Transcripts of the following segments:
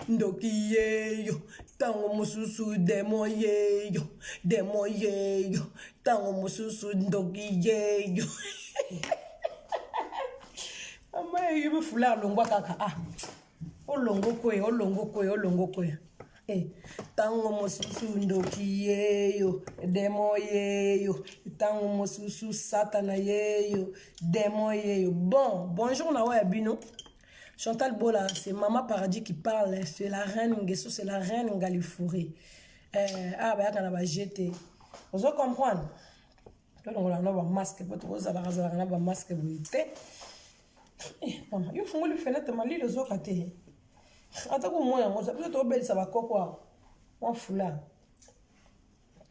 ndoki yeyo tango mususu demo yeyo tango mususu ndoki yeyo ama yibe fula longwa kaka olongo kwe tango mususu ndoki yeyo demo yeyo tango mususu satana yeyo demo yeyo. Bonjour na wa bino. Chantal Bola, c'est Maman Paradis qui parle, c'est la reine Nguesso, c'est la reine Ngalifouré. Bah quand on va jeter. Vous comprenez? On a un masque, vous avez un masque, vous êtes. Il faut que vous fenêtre mali les autres côtés. Attends que moi, on s'appelle trop belle, ça va quoi? On fout là.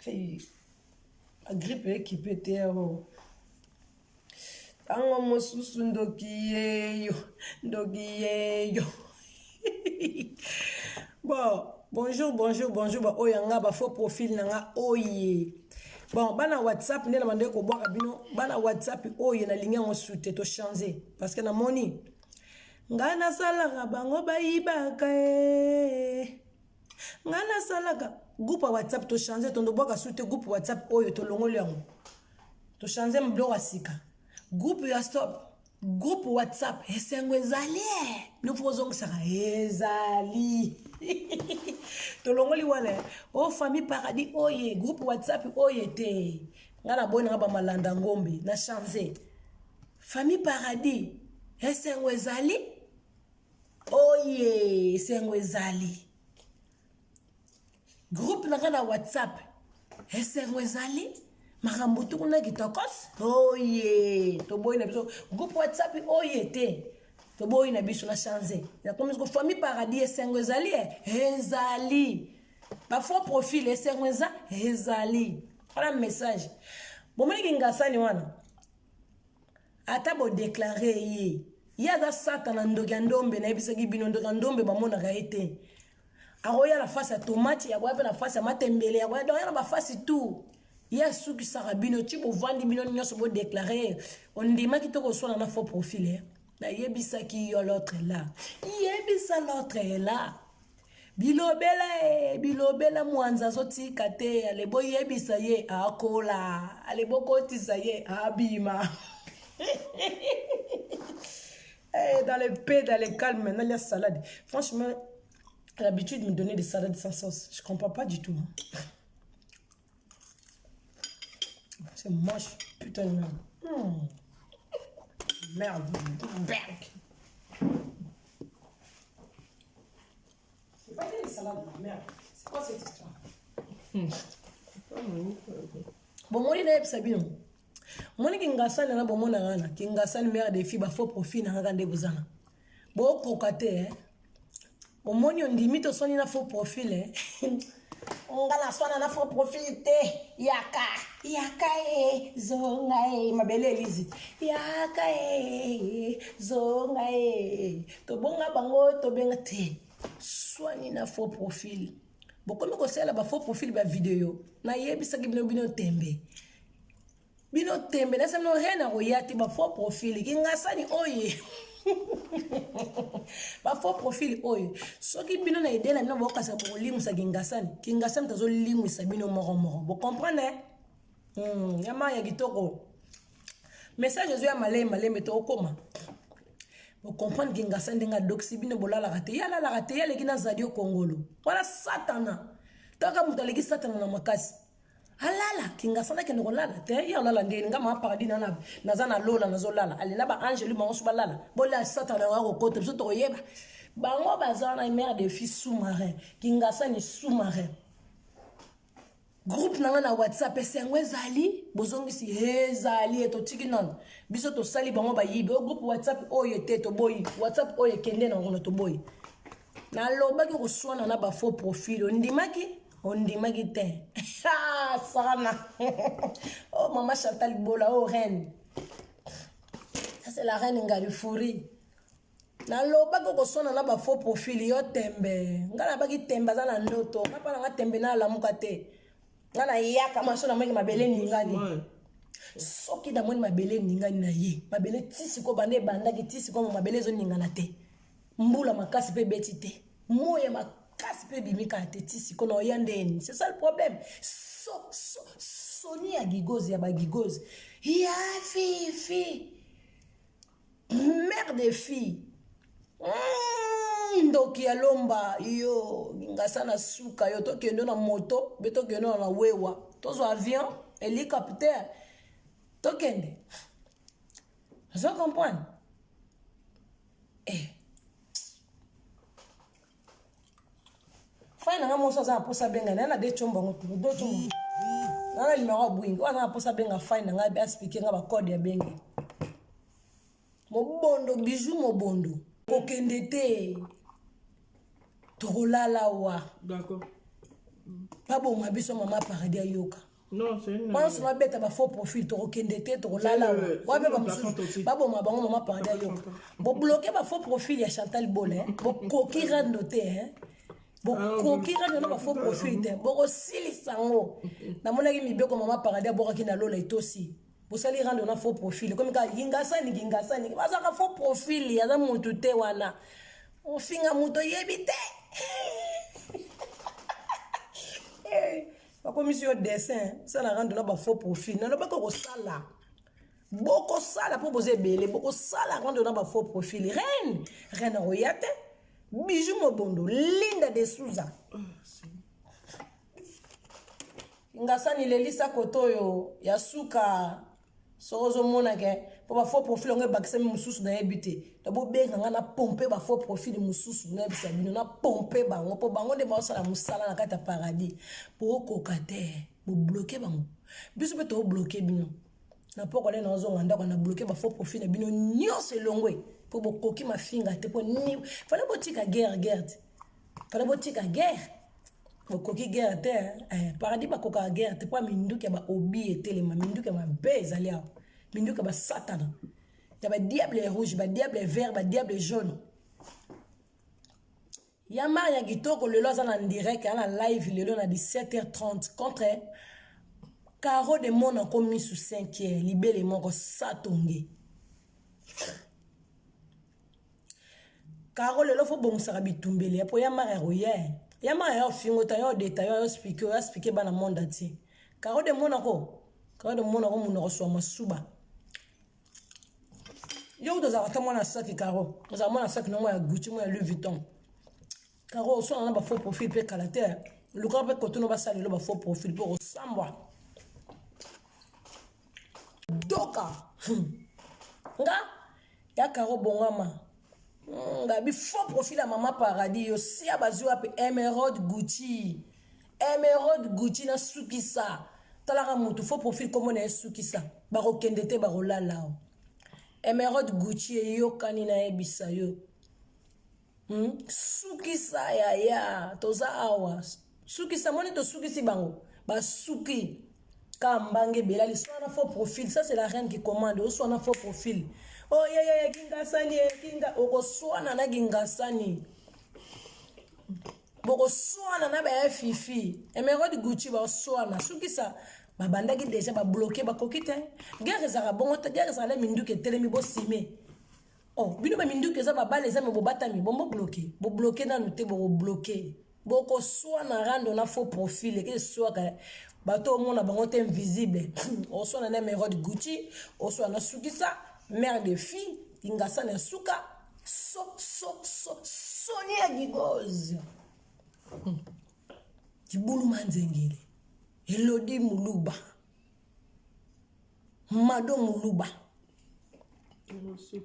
La grippe équipée terreau. Tango mususu ndoki yeyo. Bonjour. Oyanga ba faux profil nanga oye. Bana WhatsApp ndena mande ko bwaka bino. Bana WhatsApp oye na ligne ngo soute to changer parce que na moni. Ngana salaka bango bayibaka Ngana salaka groupe WhatsApp to changer tondo bwaka soute groupe WhatsApp oyo to longolo yango. To changer mblo wasika. Groupe ya stop. Groupe WhatsApp. Esengwe zali. Nous faisons ça. Ezali. Tolongoli wane. Oh famille paradis oye. Groupe WhatsApp oye te. Ngana boni ngaba malanda ngombe. Na changer. Famille paradis. Esengwe zali. Oye. Esengwe zali. Groupe ngana WhatsApp. Esengwe zali. Marambutu kuna kitokos oye to boy na biso groupe WhatsApp oye te to boy na biso na changer ya comme ko famille paradis esengo ezali ba faux profil esengo ezali voilà message bon moni ngasani wana ata bo déclarer ya da satana ndogandombe na ebisa gibino ndogandombe ba mona gaete aroya la face à tomate ya kwa na face à matembele ya kwa na ba face tout. Il y a ceux qui sont bino type vendre bino nyonso bo déclarer on dit ma qui to ko na faux profil na yebisa ki yo l'autre là yebisa l'autre là bilobela mwanza zoti kate ale bo yebisa ye akola ale bokoti sa ye abima dans les paix dans les calmes maintenant la salade franchement l'habitude de me donner des salades sans sauce je comprends pas du tout. C'est moche, putain de merde. Merde, c'est pas des salades, merde. C'est quoi cette histoire? Bon, moi, il est bien. Moi, je suis un peu bon, je suis un mère de filles, faux profil, je suis un peu bon, cocaté, au moins, on dit, mais tu as un faux profil, ngala swana na faux profil te yaka zonga mabele elizi yaka zonga to bonga bango to benga te swani na faux profil bokomi ko sala ba faux profil ba vidéo na yebisa ki bino tembe na semno rena ko yati ba faux profil ki ngasani oye ba faux profil oyo soki bino na idée na bino bokasa ko limusa kingasani tazo limusa bino moro bo comprendre yama ya kitoko message zo ya maleme to okoma bo comprendre kingasani nga doxi bino bolala kate ya lekina zadio kongolo wala satana taka mutaleki satana na makasi alala kingasana ke ngolala te ya lala ndeni ngama paradis na nazana lola nazolala alela ba angelu mango balala bola satana wa ko kote biso to yeba bango bazana mère de fils sous-marin kingasani sous-marin groupe na WhatsApp esengwe zali bozongisi ezali etotiki non biso to sali bango ba yibe groupe WhatsApp oyo te to boy WhatsApp oyo kende na ngono to boy na lobaki ko swana na ba faux profil ondimaki te sana oh maman Chantal Bola oh reine ça c'est la reine Ngalifouré na loba ko sona na ba faux profil yo tembe ngala baki temba za na ndoto papa na tembe na la mukate ngala yaka masona maki mabele ningani soki da moni mabele ningani na ye mabele tisi ko bande banda ki tisi ko mabele zo ningana te mbula makasi pe beti te Moya ma casse pe bimika tetisi kono yandeni. C'est ça le problème. Soni ya gigozi ya ba gigozi. Ya fi. Mère de fille. Ndoki ya lomba yo ngasa na suka yo to kendo na moto beto kendo na wewa tozo avion hélicoptère to kende. Je comprends. Faina nga mosa za posa benga na de chomba ngoto do chomba. Na numéro bwingi wana posa benga faina nga be expliquer nga ba code ya benga. Mobondo bijou mobondo. Kokende te. Tolala wa. D'accord. Pabo mabiso mama paradis yoka. Non, c'est une. Pense ma bête ba faux profil to kokende te tolala wa. Wa be ba musu. Pabo mabango mama paradis yoka. Bo bloquer ba faux profil ya Chantal Bolé, bo koki rando te hein. Bo koki rando ba faux profil te. Bo osili sango. Na mona ki mibeko mama paradis bo ki na lola itosi. Bo sali rando na faux profil comme ka gingasani. Bazaka faux profil ya za muntu te wana. On finga muto yebite. La commission dessin, ça la rendre là faux profil. Non, pas qu'on sala. Beaucoup sala pour poser belé, beaucoup sala rendre là faux profil. Reine royate, bijou mobondo, Linda de Souza. Ngasani lelisa kotoyo yasuka sozo mona ke pour faux profil on bakse mususu na ebité. D'abord benga na pomper ba faux profil mususu na bisa bino na pomper bango po bango de ba sala musala na kata paradis pour kokate bo bloquer bango. Biso beto bloquer bino. Na poko le na zo nganda na bloquer ba faux profil na bino nyonso longwe pour bo koki ma finga te po ni fallait botika guerre. Fallait botika guerre. Bo koki guerre te paradis ba koka guerre te po minduke ba obi etelema minduke ma bezali a. Minduka ba satana. Il y a diable rouge, ba diable vert, ba diable jaune. Il y a Maria Gitoko le loza en direct en live le à 17h30 contre Caro de mon en commis sous 5e, libéré mon satongé. Caro le lo fo bon sarabi tumbele pour ya Maria royer. Ya Maria fingo ta yo détail yo expliquer bana monde ati. Caro de mon en mon reçoit masuba. Yo doza atamo na sac Caro. Doza mona sac no ya Gucci mo ya Louis Vuitton. Caro so na ba faux profil pe caractère. Le corps pe kotono ba sali lo ba faux profil pour sambwa. Doka. Nga ya Caro bongama. Nga bi faux profil à maman paradis yo si abazua pe Emerald Gucci. Emerald Gucci na sukisa. Talaka mutu faux profil comme on est sukisa. Baro kendete baro lala. Emerald Gucci yo kanina ebisa yo. Sukisa ya toza awa. Sukisa moni to sukisi bango. Ba suki kambange belali soit na faux profil, ça c'est la reine qui commande, ou soit na faux profil. Oh ya kingasani kinga oko soit na kingasani. Boko soit na ba fifi. Emerald Gucci ba soit na sukisa babandaki déjà ba bloquer ba kokite guerre za bongo ta guerre za la minduke telemi bo sime oh bino ba minduke za ba bale za me bo batami bo bloquer na noté bo bloquer boko soit na rando na faux profil que soit ka bato mona bango te invisible o soit na numéro de Gucci o soit na sukisa mère de fille ingasa na suka Sonia Gigoz Tibulu manzengele Elodie Muluba. Mado Muluba.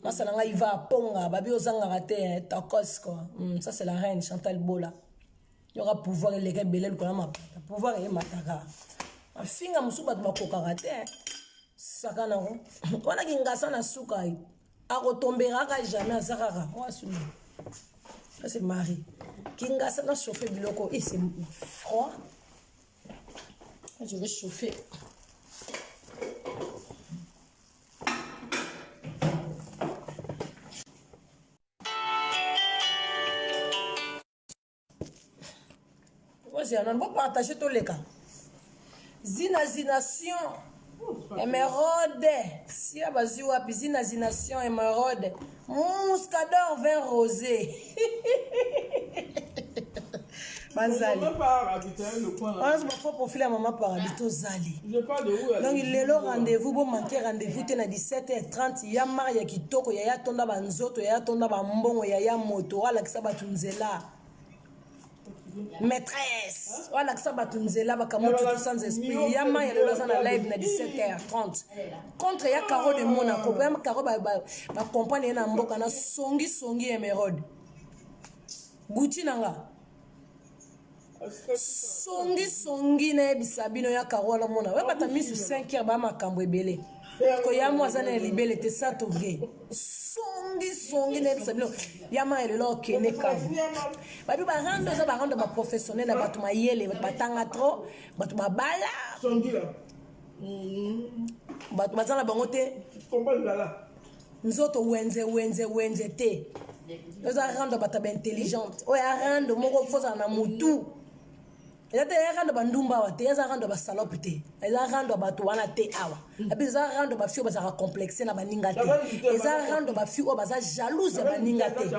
Ça, c'est la reine Iva Ponga. Babi Ozanga Rate, Takos, quoi. Ça, c'est la reine Chantal Bola. Il y aura pouvoir et les rebelles qu'on a ma pouvoir et matara. Ma fille a musuba de ma cocarate. Sakana. On a gingasa na sukai. A retombera jamais à Zahara. Ça, c'est Marie. Gingasa na chauffé biloko. Et c'est froid. Je vais chauffer. Voici, on va partager tous les cas. Zinazinación. Émeraude. Si y a besoin de zinazinación, émeraude. Muscador vin rosé. Banzali. On pas habiter le coin là. On va profil à maman paradis Tozali. Je parle de où? Donc il est le rendez-vous, bon manquer rendez-vous, t'es à 17h30, il y a Maria qui toque, il y a tonda banzoto, il y a tonda bambongo, il y a moto, ala kisa batunzela. Maîtresse, voilà que ça batunzela, bakamoto tout sans esprit. Il y a Maria de dans la live à 17h30. Contre il y a Caro de Monaco, même Caro ba compagnie na mboka na songi émeraude. Gucci nanga. Songi na bisabino ya Caro la mona. Ouais bata mis sur 5h ba makambo ebele. Ko ya mwaza na libele te sa to vrai. Songi na bisabino. Ya ma ele lo kene ka. Babi ba rando ba professionnel na batu mayele batanga trop, batu babala. Songi là. Batu bazala bango te. Combat là. Nzoto wenze te. Oza rando bata ba intelligente. Oya rando moko foza na mutu. Eza te rando bandumba wa te, eza rando ba salope te. Eza rando batu wana te awa. Abi eza rando ba fio baza complexé na baninga te. Eza rando ba fio baza jalouse ya baninga te.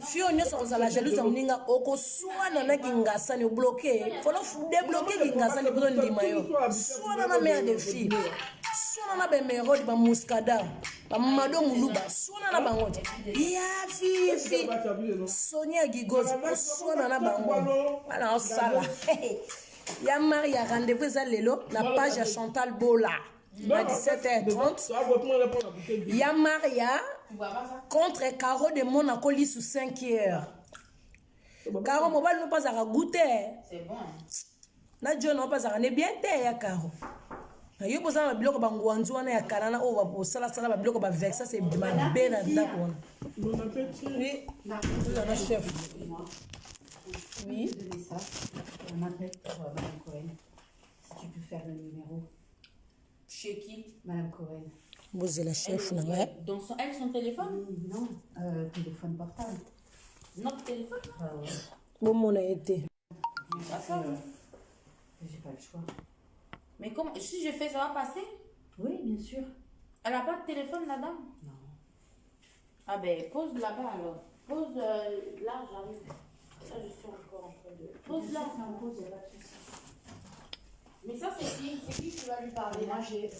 Fio nyonso kozala jalouse ya moninga okoswana na kingasani obloqué. Folo débloquer kingasani poto ndima yo. Swana na mère de fille. Swana na bemerode ba muskada. Ba mado muluba. Swana na bango. Ya fifi. Sonia Gigozi. Swana na bango. Ala osala. Ya Maria rendez-vous za lelo na page ya Chantal Bola. À 17h30. Ya Maria contre Caro de Monaco li sous 5h. Caro mobile non pas à goûter. C'est bon. Na John non pas à ne bien te ya Caro. Na yo posa ba biloko bangwanzu wana ya kanana o ba sala ba biloko ba vexa c'est mabe na ndako. Bon appétit. Oui. La chef. Oui. On m'appelle pour Madame Cohen. Si tu peux faire le numéro. Chez qui? Madame Cohen. Vous êtes la chef, non? Dans son, elle, son téléphone? Non, téléphone portable. Notre téléphone? Bon, mon a été. J'ai pas le choix. Mais comment, si je fais, ça va passer? Oui, bien sûr. Elle n'a pas de téléphone, la dame? Non. Ah ben, pose là-bas alors. Pose là, j'arrive. Ça, je suis encore en train de... Pose là. Pause, il n'y a pas de souci. Mais ça, c'est qui? C'est qui qui va lui parler? Moi, j'ai...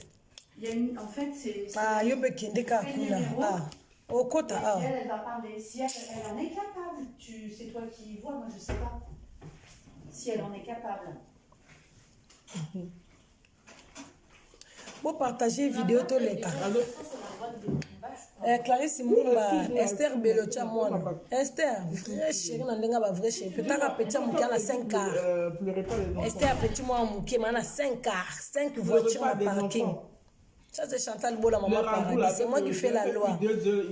Il y a une... En fait, c'est... Ah, yo be kende ka kuna. Ah. Au kota ah. Elle va parler. Si elle en est capable, c'est toi qui vois, moi je sais pas. Si elle en est capable. Bon partager vidéo to leka. Clarisse Mumba, Esther Belocha Mwana. Esther, vrai chérie na ndenga ba vrai chérie. Peut-être petit mouki na 5 quarts. Esther petit moi mouki na 5 quarts, 5 voitures na parking. Ça c'est Chantal Bola maman paradis, c'est moi qui fais la loi.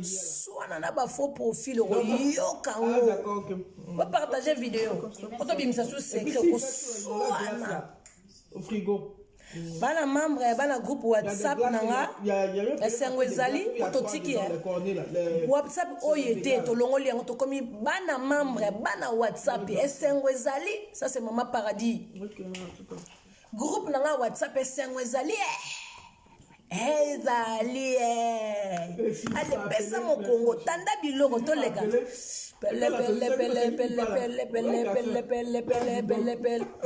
Soit na ba faux profil yo kango. D'accord, OK. On va partager vidéo. On to bimisa sous secret ko soit au frigo. Bana membre bana groupe WhatsApp nanga esengo ezali ototiki WhatsApp oyete to longoli yango to komi bana membre bana WhatsApp esengo ezali ça c'est maman paradis groupe nanga WhatsApp esengo ezali ezali ale pesa mokongo tanda biloko to leka pele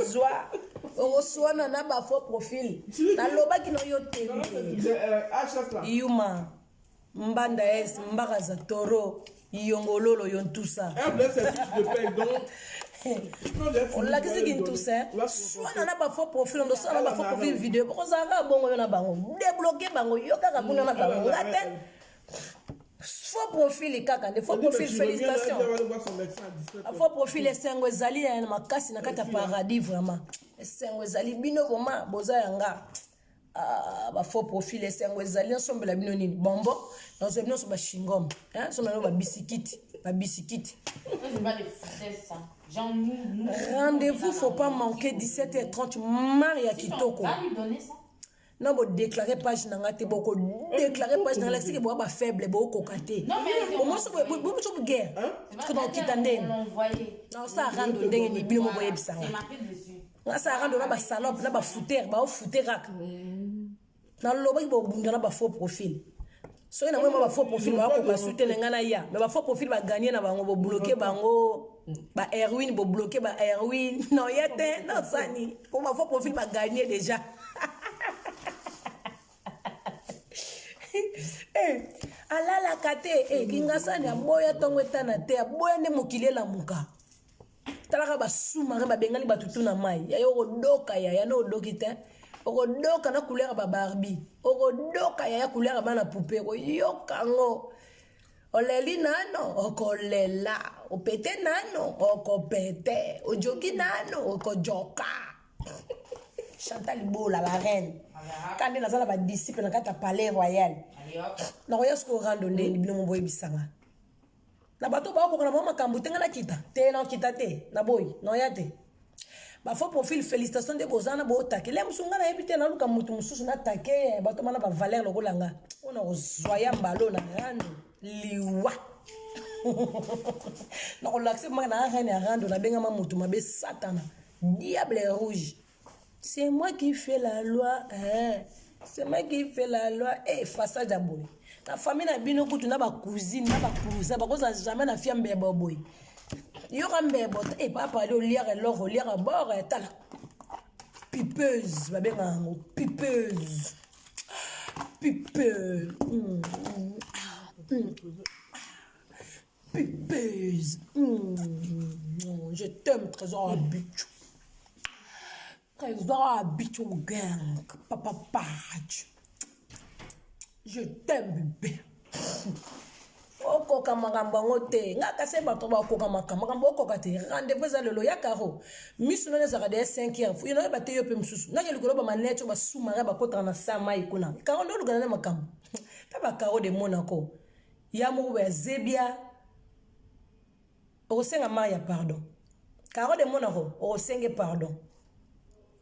zwa oswana na ba faux profil na loba kino yo tende yuma mbanda es mbakaza toro yongololo yontusa on l'a kisi kintusa swana na ba faux profil on swana na ba faux profil vidéo ko zaka bongo yo na bango débloquer bango yo kaka kuna na bango ngate faux profil kaka de faux profil félicitations faux profil esengo ezali na makasi na kata paradis vraiment esengo ezali bino boma boza yanga ba faux profil esengo ezali ensemble la bino nini bombo dans ce bino so ba chingom hein so na ba bisikiti ça. Rendez-vous faut pas manquer 17h30 Maria Kitoko. Va lui donner ça. Non, vous déclarez page nanga te boko déclarer page nanga c'est que bo ba faible bo kokate. Non mais au moins so bo guerre. Parce que dans kitande. Non ça rendre ndenge ni bino mo boye bisanga. C'est marqué dessus. Na ça rendre na ba salope na ba fouter ba fouteraka. Na loba bo bunda na ba faux profil. So na moi ba faux profil ba ko ba soutenir ngana ya. Mais ba faux profil ba gagner na bango bo bloquer bango. ba Erwin bo bloqué ba Erwin non y a non sani pour ma faux profil ba gagner déjà alala kate kingasani aboya tongo etana te aboya nde mokili elamuka talaka basumare babengali batutu na mai yayo okodoka yaya no odoki te okodoka na couleur ba Barbie okodoka yaya couleur bana poupée okoyoka ngo oleli nano okolela opete nano okopete ojoki nano okojoka Chantal Bola la reine quand elle a la disciple na kata palais royal na koya sko rando ndeni bino mboye bisanga na bato ba ko na mama kambu tenga na kita te na kita te na boy no ya te ba faux profil félicitations de bozana bo takele musunga na ebite na luka mutu mususu na take bato mana ba valeur lokolanga ona ozoya mbalo na rando liwa na ko l'accès ma na reine rando na benga mamutu mabe satana diable rouge. C'est moi qui fais la loi, hein. C'est moi qui fais la loi. Face à Jaboui. La famille n'a bien beaucoup de cousine, n'a pas cousin, parce que jamais n'a fille mbé boy. Il y aura mbé bot, papa aller au lire et l'or au lire à bord, et t'as la pipeuse, ma bien pipeuse. Pipeuse. Pipeuse. Je t'aime, trésor habitué. Trésor habitué gang, papa page. Je t'aime bébé. Okoka makambo ngote nga kase bato ba okoka makambo okoka te rendez-vous za lelo ya karo misu none za de 5 heures fu ino ba te yo pe msusu na yeli ko ba maneto ba sumara ba kota na sama ikuna karo ndo lugana na makambo ta ba karo de Monaco ya mo ba zebia o senga Maria pardon karo de Monaco o senge pardon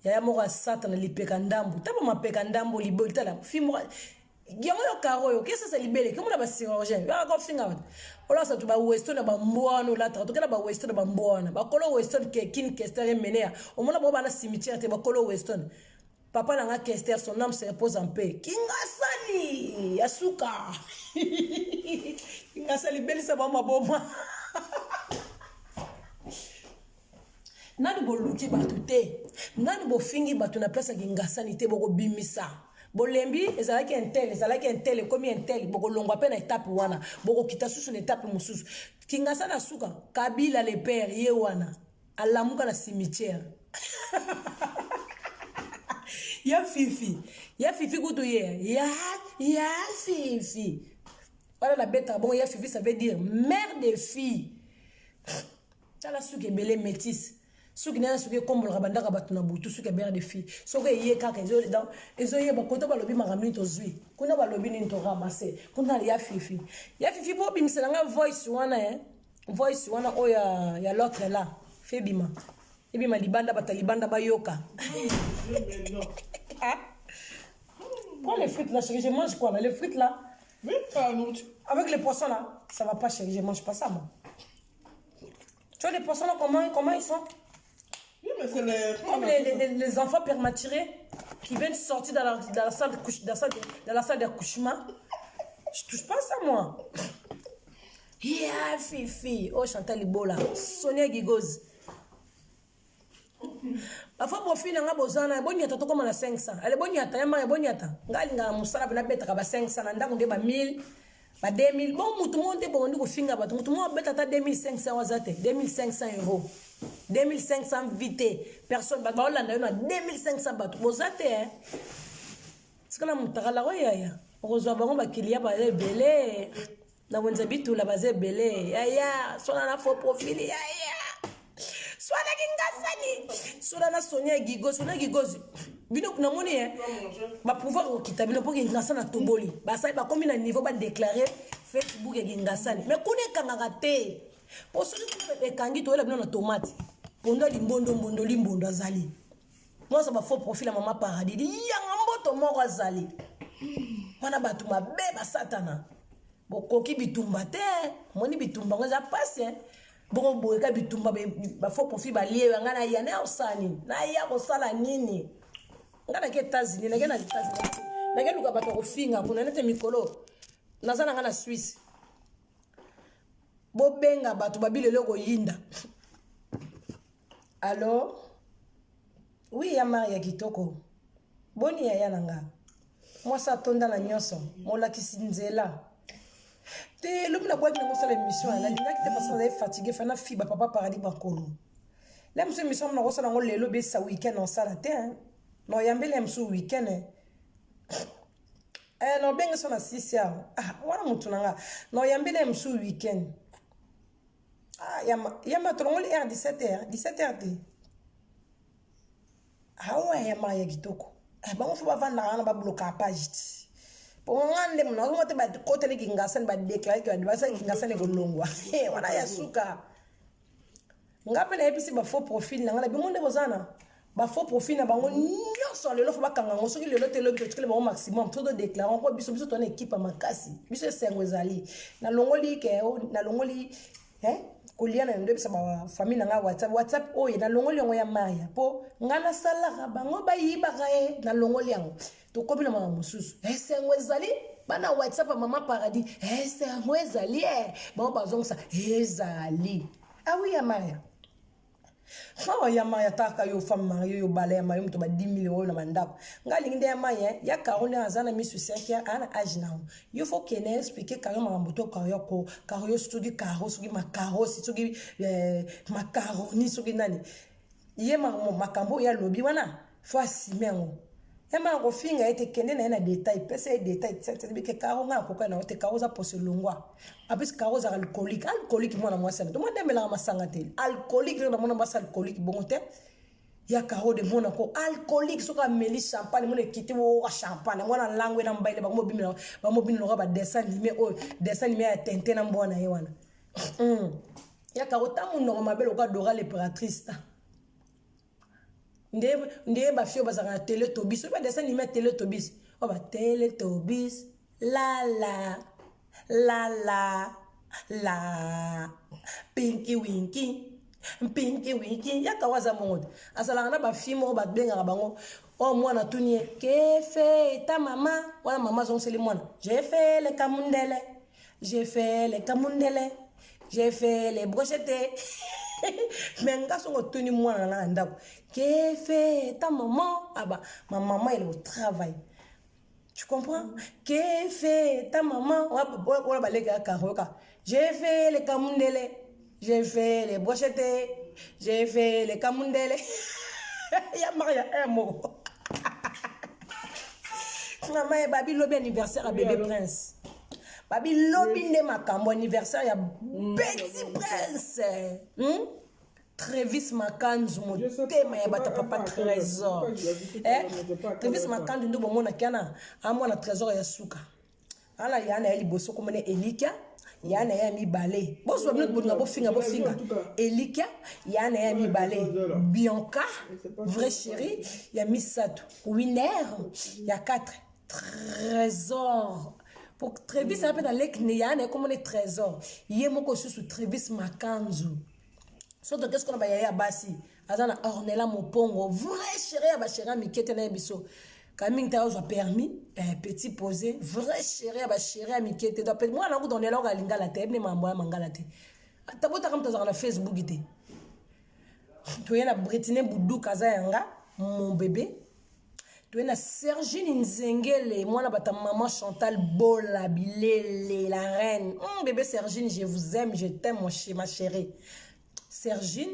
ya mo ga satana lipeka ndambu ta ba mapeka ndambu libolita la fimo Giamoyo karo qu'est-ce que ça libéré comment on va chirurgien va encore finga ola sa tu ba weston ba mboano la to kala ba weston ba mboana ba kolo weston ke kin kester menea o mona ba na cimetière te ba kolo weston papa na nga kester son âme se repose en paix kingasani yasuka kingasali belisa ba maboma nani bo luki batute nani bo fingi batu na place kingasani te boko bimisa bolembi ezalaki intel comme intel boko longwa pe na étape wana boko kita susu na étape mususu kingasa na suka Kabila le père ye wana alamuka na cimetière ya fifi kutu ye ya fifi voilà la bête bon ya fifi ça veut dire mère de fille ça la suka belé métisse suki na suki kombo la bandaka batuna butu suki mère de fille soko ye kaka ezo ye bakoto balobi makamni to zwi kuna balobi ni to ramasser kuna ya fifi bo bimisela nga voice wana o ya l'autre là febima ebima libanda batalibanda bayoka quoi les frites là chérie je mange quoi là les frites là mais pas nourriture avec les poissons là ça va pas chérie je mange pas ça moi tu vois les poissons là comment ils sont. Oui, mais c'est les... Comme les enfants prématurés qui viennent sortir dans la salle d'accouchement. Je touche pas ça, moi. Yeah, Fifi. Oh, Chantal Bola. Sonia Gigoz. Parfois, mon fils n'a pas besoin de bonita, comme on a 500. Elle est bonita, elle est bonita. Galinga, Moussala, elle a bête à 500. Elle a 1000. 2000. Bon, tout le monde est bon, on dit que tout le monde a 2500 €. 2500 vite. Personne va Hollande, 2500 bateaux. Vous êtes, c'est que la moutara, ouais, heureusement, on va qu'il y a basé belé. Na wenzabitu la basé belé. Ya, soit na faux profil, ya. Soit na kingasani. Soit na Sonia Gigoz. Bino kuna moni ba pouvoir okita bino pour kingasana toboli. Ba ça ba combien de niveau ba déclarer Facebook et kingasani. Mais kone kangaka te. Pour ceux qui ont kangi to la bino na tomate. Pondo limbondo azali. Moi ça ba faux profil à maman paradis. Yanga mboto moko azali. Wana batu mabe ba satana. Bokoki bitumba te. Moni bitumba ngoza passe. Bon boyeka bitumba ba faux profil ba lié ngana ya na osani. Na ya ko sala nini? Ngana ke États-Unis, na ngana États-Unis. Na ngana luka bato ko finga kuna nete mikolo. Nazana ngana Suisse. Bobenga bato babile loko yinda. Allô? Oui, ya Maria Kitoko. Boni ya nanga. Moi ça tonda na nyonso. Mola kisinzela. Te l'homme na boîte na la émission la linga qui te parce que fatigué fana fiba papa paradis bakolo. La monsieur émission na rosa na lelo be sa week-end en sala te hein. No yambele msu week-end. No benga sona 6 heures. Ah, wana mutu nanga. No yambele msu week-end. Ah, yama tolongoli r 17h, 17h te. Ah ouais, yama ya kitoko. Ah, bango fo bavanda na ba bloquer page. Pour ngande mna ngo te ba côté le kingasane ba déclarer que ba sa kingasane ko longwa. Eh, wana ya suka. Ngape na episi ba faux profil na ngala bi monde bozana. Ba faux profil na bango nyonso lelo fo bakanga ngo soki lelo te lobi to le maximum tout de déclarer ko biso biso ton équipe makasi. Biso sengo ezali. Na longoli ke na longoli kolia na ndebe sa ba famille na WhatsApp oye na longoli yango ya Maria po ngana sala bango ba yiba kae na longoli yango to kobi na mama mususu sengo ezali bana WhatsApp mama paradis sengo ezali bango bazongo sa ezali ah oui ya Maria oh ya Maria taka yo femme yo bale ya Maria mto ba 10 000 euros na mandako ngali nginde ya Maria ya karone azana misu 5 ya ana age now yo faut que ne expliquer carrément mamboto kayoko kayo studio karo sugi makaro sugi macaroni sugi nani ye makambo ya lobby wana faut assumer ngo ema ko finga ete kende na détail pese détail c'est que karo nga ko kana ote karo za pose longwa apis karo za alcoolique mwana mwasa to mwende mela masanga te alcoolique na mwana mwasa alcoolique bongote ya karo de mwana ko alcoolique soka meli champagne mwana kiti wo champagne mwana langwe na mbaile ba mobimino ba dessin animé ya tente na mbona ye wana ya karo tamu no mabelo ka Dora l'impératrice ndé ba fio bazaka na Teletubbies ba dessin animé Teletubbies o ba Teletubbies la Pinky Winky ya kawaza mongo asala na ba film ba benga bango o mwana tunie que fait ta maman wala maman zon seli mwana j'ai fait les kamundele j'ai fait les brochettes mais nga songo tuni mwana na ndako que fait ta maman ah bah ma maman elle est au travail tu comprends que fait ta maman wala balega karoka j'ai fait les kamundele j'ai fait les brochettes j'ai fait les kamundele ya Maria mo maman babi lobi anniversaire à bébé prince babi lobi ne makambo anniversaire ya petit prince Travis Makanzu motema ya bata papa trésor Travis Makanzu ndo bomona kana amona trésor ya suka ala yana ya liboso komene Elika yana ya mibale boso babino bonga bofinga Elika yana ya mibale Bianca vrai chéri ya misato Winner ya 4 trésor pour Travis ça appelle avec yana comme les trésors yemoko susu Travis Makanzu. Surtout qu'est-ce qu'on a yaya basi azana ornela mopongo vrai chéri ya ba chéri mikete na biso kaming ta ozo permis petit posé vrai chéri ya ba chéri mikete do pe moi na ko donela ko lingala te ne mambo ya mangala te tabota kam tazana na Facebook te to yana Britney Boudou kaza yanga mon bébé to yana Sergine Nzengele moi na bata maman Chantal Bola Bilele la reine bébé Sergine je vous aime je t'aime ma chérie Sergine,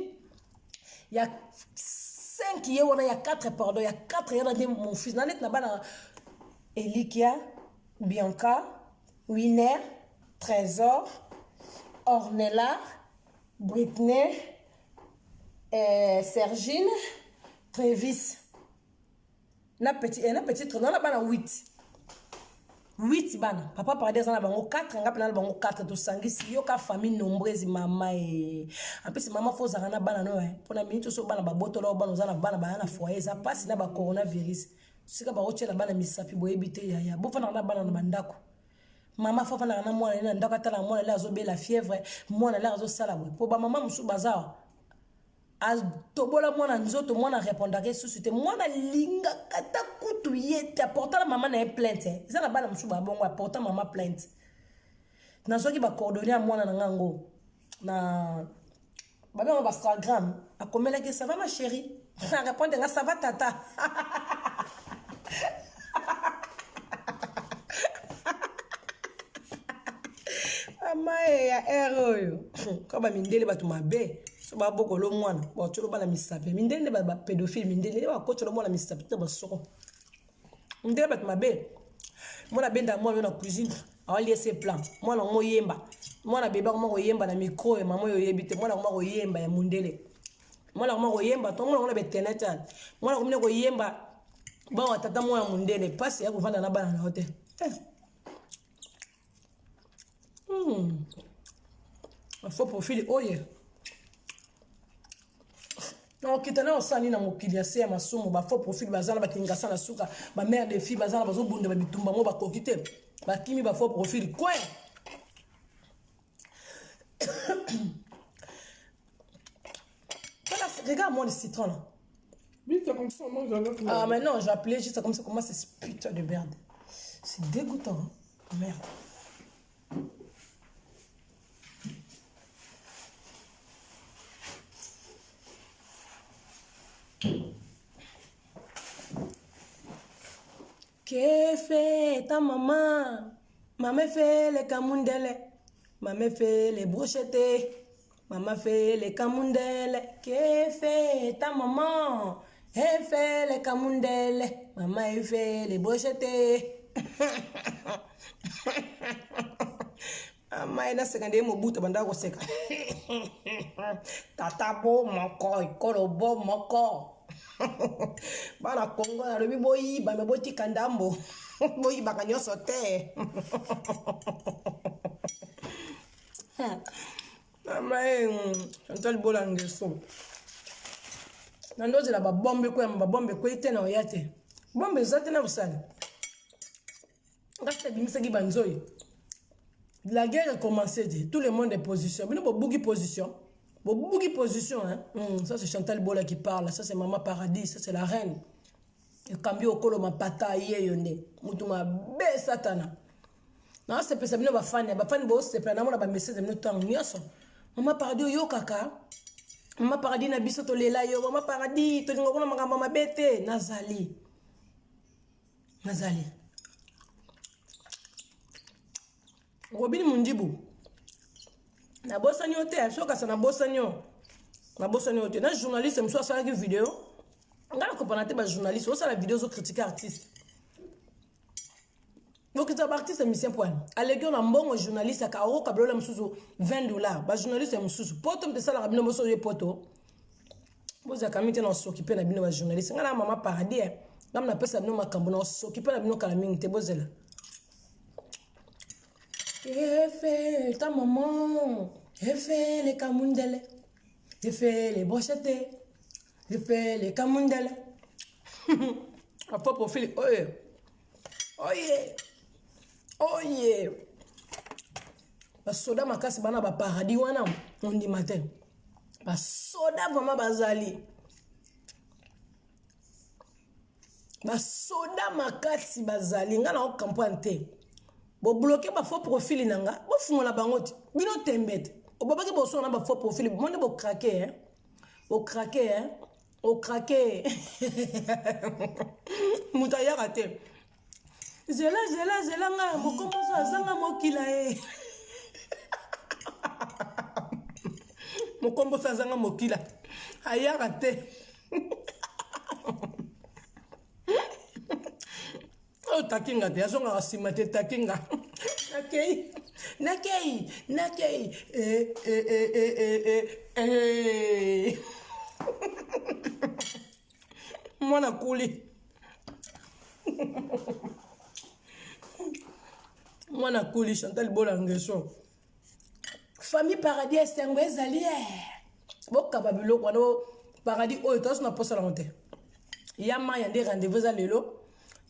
il y a 5 il y a 4 pardon, il y a 4 il y a mon fils nanet na bana Elikia, Bianca, Winner, Trésor, Ornella, Britney, Sergine, Travis. Na petit na bana 8 bana papa paradis na bango 4 ngapa na bango 4 to sangisi yo ka famille nombreuse mama en plus maman faut zana na bana no pour na minute so bana ba botolo bana zana bana ba na foyer ça passe na ba coronavirus sika ba ochela bana misapi boyebite ya bo fana na bana na bandako mama faut fana na mwana na ndako tala mwana la zo be la fièvre mwana la zo sala bo po ba mama musu bazao as tobola mwana nzoto mwana répondaka susute mwana linga kata kutu yete apporta la maman na plainte ça na bana musuba bongo apporta maman plainte na soki ba coordonner mwana na ngango na Babe on Instagram. A combien là que ça va ma chérie? Ça répond ça va tata. Amae ya ero yo. Ko ba mindele batu mabe. So ba boko lo mwana. Ba cholo bana misape. Mindele ba pédophile mindele ba ko cholo mwana misape te ba soko. Mindele batu mabe. Mwana benda moi na cuisine. Ali ses plans. Mwana mo yemba. Mwana beba ko yemba na micro e mama yo yebite. Mwana ko yemba ya mundele. Mwana ko yemba to mwana be teneta. Mwana ko yemba ba wa tata mo ya mundele. Pasi ya kuvanda na bana na hotel. Un faux profil, oh yeah. Non, kitana osani na mokili ya se ya masumu ba faux profil bazana bakingasa na suka ba mère de fille bazana bazo bunda ba bitumba mo ba kokite ba kimi ba faux profil quoi. Voilà, regarde moi le citron là. Oui, c'est comme ça, moi j'en ai. Ah mais non, j'ai appelé juste comme ça comment c'est ce putain de merde. C'est dégoûtant. Hein? Merde. Que fait ta maman? Maman fait les camundele. Maman fait les brochettes. Maman fait les camundele. Que fait ta maman? Elle fait les camundele. Maman elle fait les brochettes. Maman ina sekande mo buta banda ko seka. Tata bo moko ikolo bo moko. Bana Congo na lobi boyi ba me boti kandambo. Boyi ba kanyo sote. Maman Chantal Bolange so. Nandoze la ba bombe ko ite na oyate. Bombe zate na busali. Ngasta bimisa ki banzoi. La guerre a commencé, tout le monde est position. Mais nous, beaucoup position. Beaucoup position, hein. Ça, c'est Chantal Bola qui parle. Ça, c'est Maman Paradis. Ça, c'est la reine. Et Cambio Kolo, ma pata, yéyone. Moutouma, bé satana. Non, c'est pas ça. Nous, va fan. Va fan, c'est pas. Nous, on a message de notre temps. Maman Paradis, yo kaka. Maman Paradis, na biso to lela yo. Maman Paradis, to lingo na mama bete. Nazali. Robin Mundibu. Na bossa nyote, soka sana bossa nyo. Na bossa nyote. Na journaliste me soit une vidéo. Ngala comprendre te ba journaliste, ça la vidéo zo critiquer artiste. Donc tu artiste mission point. Allégué na mbongo journaliste aka o kablola msusu $20. Ba journaliste msusu poto mte sala kabino bosso ye poto. Boza kamite na s'occuper na bino ba journaliste. Ngala Maman Paradis. Ngam na pesa bino makambo na s'occuper na bino kala mingi te bozela. Elle fait ta maman, elle fait les camundele, elle fait les brochettes, elle fait les camundele. A faux profil, oh yeah, oh yeah, oh yeah. Ba soda makasi bana ba paradis wana on dit matin. Ba soda vraiment bazali. Ba soda makasi bazali ngana o campagne te. Bo bloquer ba faux profil nanga bo fungola bangoti bino tembete o babaki bo sona ba faux profil monde bo craquer hein o craquer hein o craquer mutaya raté zela nga mo komboso azanga mokila e mo komboso azanga mokila aya raté oh takinga te azonga asimate takinga nakei mwana kuli mwana kuli Chantal Bolange so famille Paradis esengo ezali bokaba biloko wana Paradis oyo tozo na posa la honte yama yande rendez-vous za lelo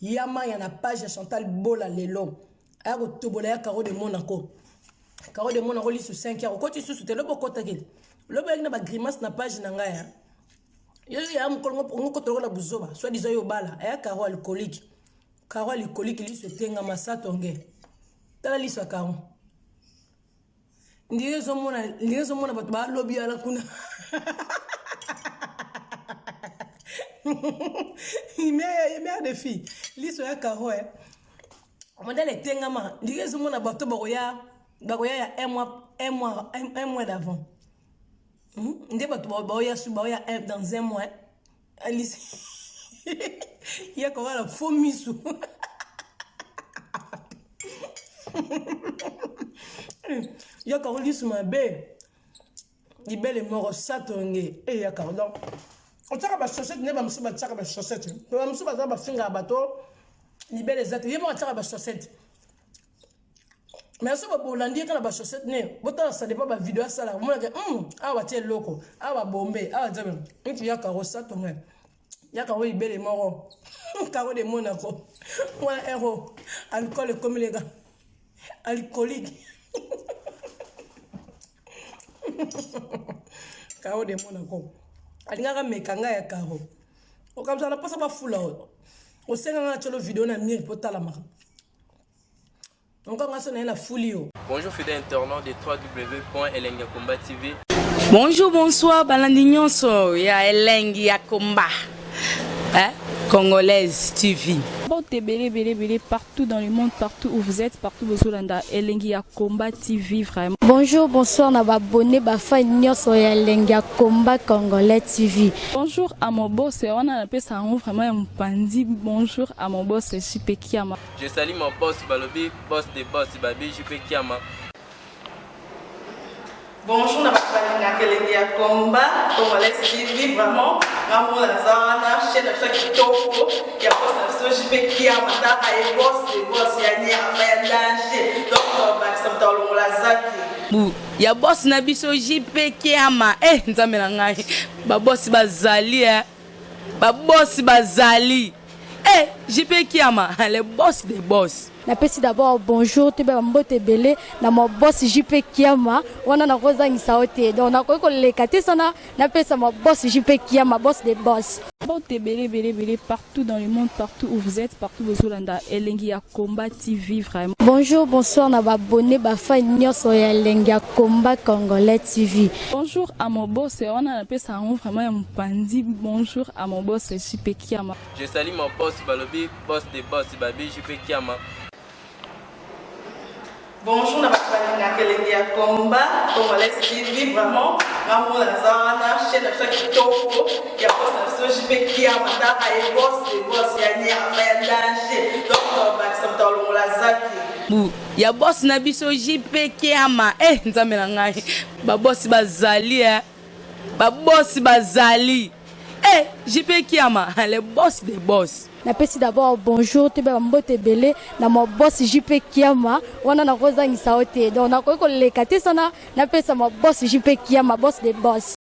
Yama yana page Chantal Bola lelo. Ako tobola ya Caro de Monaco. Caro de Monaco li sur 5 heures. Ko tu sous te lobo kota ke. Lobo na ba grimace na page na ngaya. Yo ya mkolongo ngoko tolo la buzoba. Soit disant yo bala. Aya Caro alcoolique. Caro alcoolique li se tenga masato nge. Tala li so Caro. ndire zo mona bato ba lobby ala kuna il met des filles liso ya karo modèle tengama ndire zo mona bato bakoya ya un mois d'avant ndé bato baoya dans un mois alice ya ko la faux misu ya ko lisu mabe libele moro satonge e ya ka donc on taka ba chaussette ne ba musu ba taka ba chaussette ba musu ba ba finga bato libele zate yemo taka ba chaussette mais ça va pour l'andi quand la chaussette ne bota ça dépend ba vidéo ça là moi awa tie loko awa bombe awa jabe nti ya ka satonge ya ka libele moro karo de Monaco moi héros alcool comme les gars alcoolique karo de Monaco alingaka mekanga ya karo o comme ça la passe ba fula o senga na cholo vidéo na mire potala maka bonjour fidèles internautes de www.elengiakomba TV. Bonjour, bonsoir, Balandinionso, ya Elengi Yakomba, Congolaise TV. Bon, t'es belé partout dans le monde, partout où vous êtes, partout où vous êtes, Elengi Yakomba TV, vraiment. Bonjour, bonsoir, na abonné bafa nyonso ya Elengi Yakomba Congolais TV. Bonjour à mon boss, on a appelé ça vraiment un pandi. Bonjour à mon boss, JP Kiama. Je salue mon boss Balobi, boss des boss Babi, JP Kiama. Bonjour, na Elengi Yakomba Congolais TV, vraiment. Maman la zana, chaîne de chaque kitoko, ya boss na JP Kiama, ta ay boss des boss ya ni amayandanje. Donc ba samta longo la zaki. Ya boss na biso JP Kiama nzambe na ngai ba boss bazali ba boss bazali JP Kiama le boss des boss. Napesi d'abord bonjour te ba mbote belé na mo boss JP Kiama wana na kozangisa ote donc na ko lekate sana napesa mo boss JP Kiama boss des boss. Bon, t'es belé partout dans le monde, partout où vous êtes, partout où vous êtes, Elengi Yakomba TV, vraiment. Bonjour, bonsoir, na abonné bafa nyonso ya Elengi Yakomba Congolais TV. Bonjour à mon boss, on a appelé ça vraiment un pandi. Bonjour à mon boss, JP Kiama. Je salue mon boss Balobi, boss des boss Babi, JP Kiama. Bonjour, na Elengi Yakomba Congolais TV, vraiment. Maman la zana, chaîne de chaque kitoko, ya boss na JP Kiama, ta ay boss des boss ya ni amayandanje. Donc ba samta longo la zaki. Ya boss na biso JP Kiama nzambe na ngai ba boss bazali ba boss bazali JP Kiama le boss des boss. Napesi d'abord bonjour te ba mbote belé na mo boss JP Kiama wana na kozangisa ote donc na ko lekate sana napesa mo boss JP Kiama boss des boss.